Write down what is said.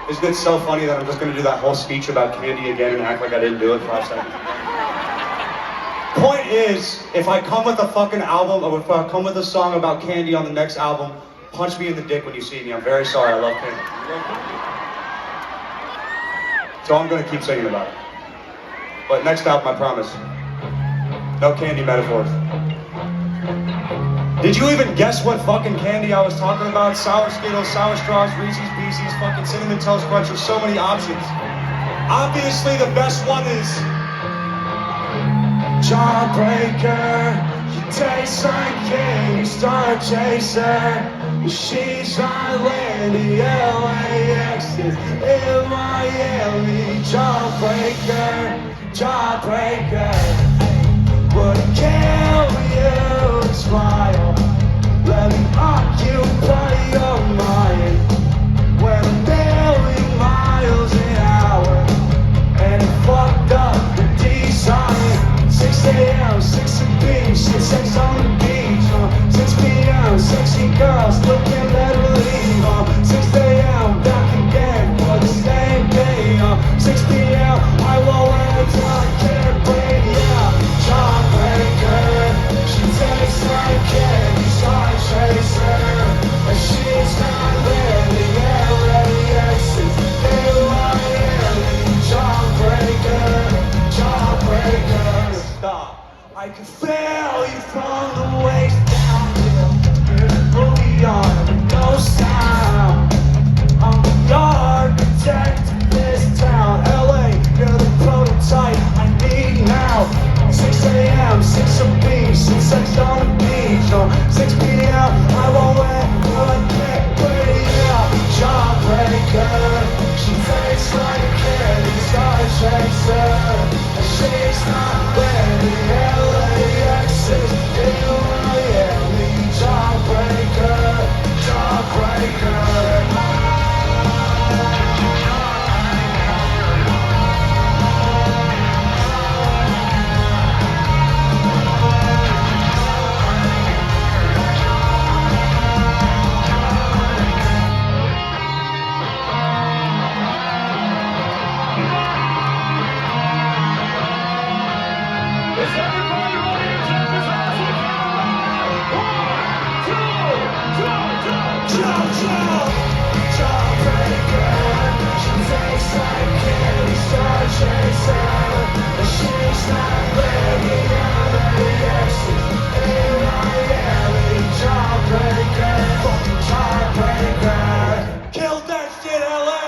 Isn't it so funny that I'm just gonna do that whole speech about candy again and act like I didn't do it 5 seconds ago? Point is, if I come with a fucking album, or if I come with a song about candy on the next album, punch me in the dick when you see me. I'm very sorry, I love candy. So I'm gonna keep singing about it. But next album, I promise. No candy metaphors. Did you even guess what fucking candy I was talking about? Sour Skittles, Sour Straws, Reese's Pieces, fucking Cinnamon Toast Crunch. There's so many options. Obviously, the best one is Jawbreaker. She tastes like candy, star chaser. She's Islandi, LAX is in Miami. Jawbreaker, Jawbreaker. Would it kill you to smile? Let me occupy your mind. When a million miles an hour and it fucked up the design. 6 a.m., 6 p.m., shit sex on the beach. 6 p.m., sexy girls still can't let her leave. 6 a.m., back again for the same thing. 6 p.m., I won't wait until I can't breathe. Yeah, Jawbreaker, she tastes like candy, star chaser. And she's not living LAX is in Miami. Jawbreaker, Jawbreaker. Stop. I can feel you from the waist down here. There's a movie on, no sound. I'm the architect of this town. LA, you're the prototype I need now. 6 a.m., 6 of beach, 6 sex on the beach. 6 p.m., I won't wait till I can't breathe. Jawbreaker, she tastes like a candy, star chaser. And she's not ready, LAX is in Miami. Jawbreaker, Jawbreaker. Is everybody ready to take this house with you? 1, 2, Jawbreaker, she tastes like candy, star chaser. But she's not ready, LAX is in Miami. Jawbreaker, fucking Jawbreaker. Kill that shit, LA!